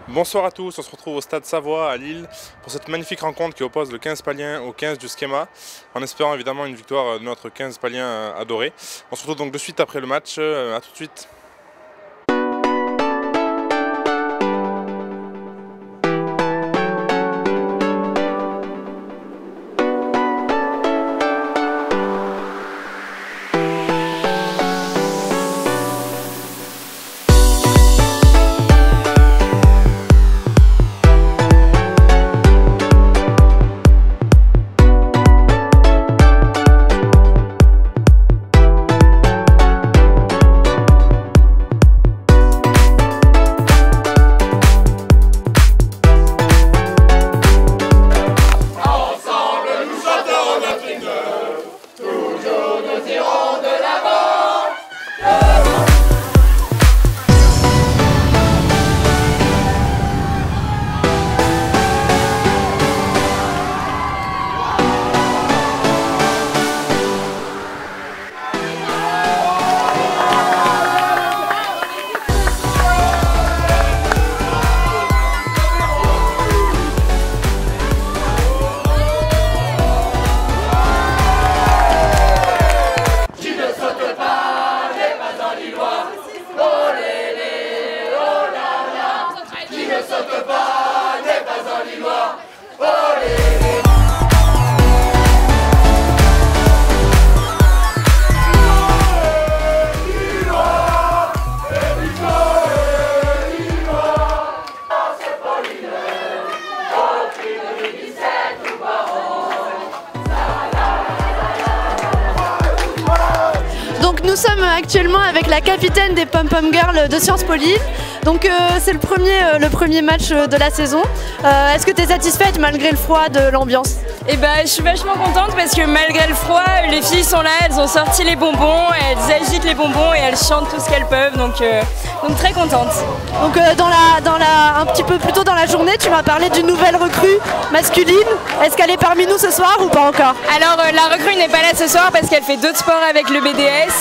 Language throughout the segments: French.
Bonsoir à tous, on se retrouve au Stade Savoie à Lille pour cette magnifique rencontre qui oppose le 15 palien au 15 du Schema, en espérant évidemment une victoire de notre 15 palien adoré. On se retrouve donc de suite après le match, à tout de suite. Nous sommes actuellement avec la capitaine des Pom Pom Girls de Sciences Po Lille. Donc c'est le premier match de la saison. Est-ce que tu es satisfaite malgré le froid de l'ambiance? Eh ben, je suis vachement contente parce que malgré le froid, les filles sont là, elles ont sorti les bonbons, elles agitent les bonbons et elles chantent tout ce qu'elles peuvent, donc très contente. Donc un petit peu plus tôt dans la journée, tu m'as parlé d'une nouvelle recrue masculine. Est-ce qu'elle est parmi nous ce soir ou pas encore? Alors la recrue n'est pas là ce soir parce qu'elle fait d'autres sports avec le BDS.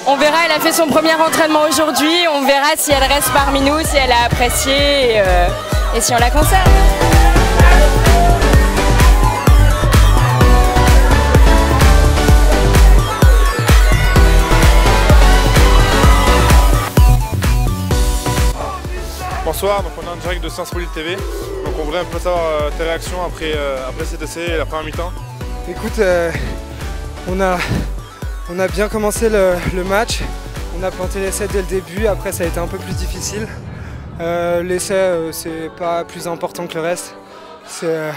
On verra, elle a fait son premier entraînement aujourd'hui, on verra si elle reste parmi nous, si elle a apprécié et si on la conserve. Bonsoir, donc on est en direct de Sciences Po Lille TV. Donc on voudrait un peu savoir tes réactions après cet essai et la première mi-temps. Écoute, on a bien commencé le match. On a planté l'essai dès le début, après ça a été un peu plus difficile. L'essai c'est pas plus important que le reste. C'est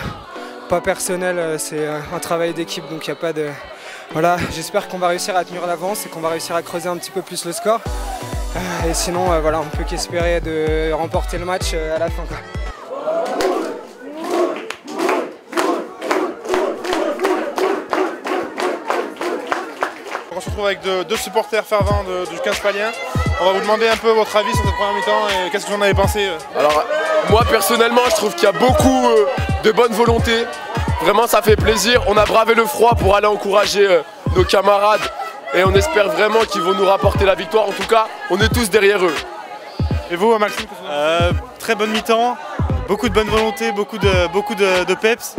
pas personnel, c'est un travail d'équipe, donc il n'y a pas de... Voilà, j'espère qu'on va réussir à tenir l'avance et qu'on va réussir à creuser un petit peu plus le score. Et sinon, voilà, on peut qu'espérer de remporter le match à la fin, quoi. On se retrouve avec deux supporters fervents du 15 palien. On va vous demander un peu votre avis sur cette première mi-temps et qu'est-ce que vous en avez pensé? Alors, moi personnellement, je trouve qu'il y a beaucoup de bonne volonté. Vraiment, ça fait plaisir. On a bravé le froid pour aller encourager nos camarades. Et on espère vraiment qu'ils vont nous rapporter la victoire. En tout cas, on est tous derrière eux. Et vous, Maxime? Très bonne mi-temps, beaucoup de bonne volonté, beaucoup de peps.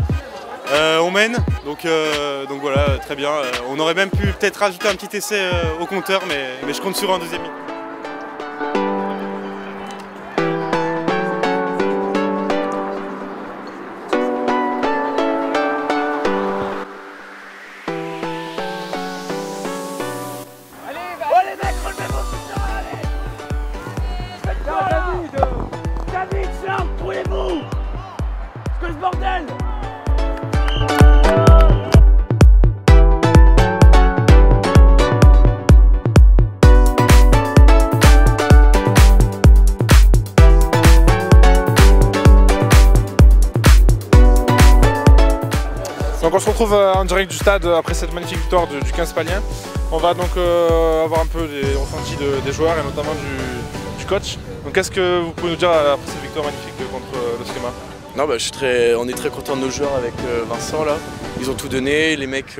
On mène, donc voilà, très bien. On aurait même pu peut-être rajouter un petit essai au compteur, mais je compte sur un deuxième mi-temps. David, Slam, trouvez-vous! C'est que ce bordel! Donc on se retrouve en direct du stade après cette magnifique victoire du 15 palien. On va donc avoir un peu des ressentis des joueurs et notamment du coach. Donc qu'est-ce que vous pouvez nous dire après cette victoire magnifique contre le Schema? Non, bah, on est très contents de nos joueurs avec Vincent là. Ils ont tout donné, les mecs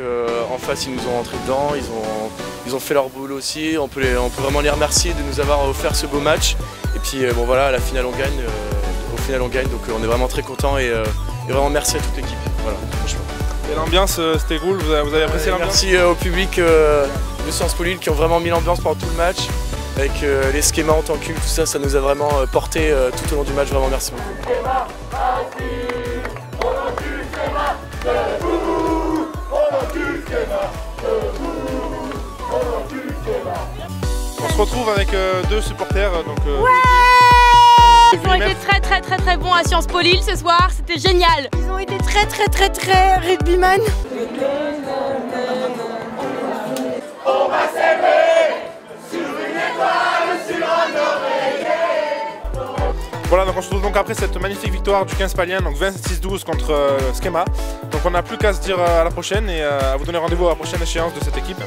en face ils nous ont rentré dedans, ils ont fait leur boulot aussi. On peut vraiment les remercier de nous avoir offert ce beau match. Et puis bon voilà, à la finale on gagne. Au finale on gagne, donc on est vraiment très contents et vraiment merci à toute l'équipe. Voilà, franchement. Et l'ambiance, c'était cool, vous avez apprécié l'ambiance? Merci au public de Sciences Po Lille qui ont vraiment mis l'ambiance pendant tout le match, avec les schémas en tant que tout ça, ça nous a vraiment porté tout au long du match, vraiment merci beaucoup. On se retrouve avec deux supporters. Donc, ils ont été très bons à Sciences Po Lille ce soir, c'était génial. Ils ont été très rugbyman. On va s'aimer sur une étoile, sur un oreiller. Voilà, donc on se retrouve donc après cette magnifique victoire du 15 Palien, donc 26-12 contre Schema. Donc on n'a plus qu'à se dire à la prochaine et à vous donner rendez-vous à la prochaine échéance de cette équipe.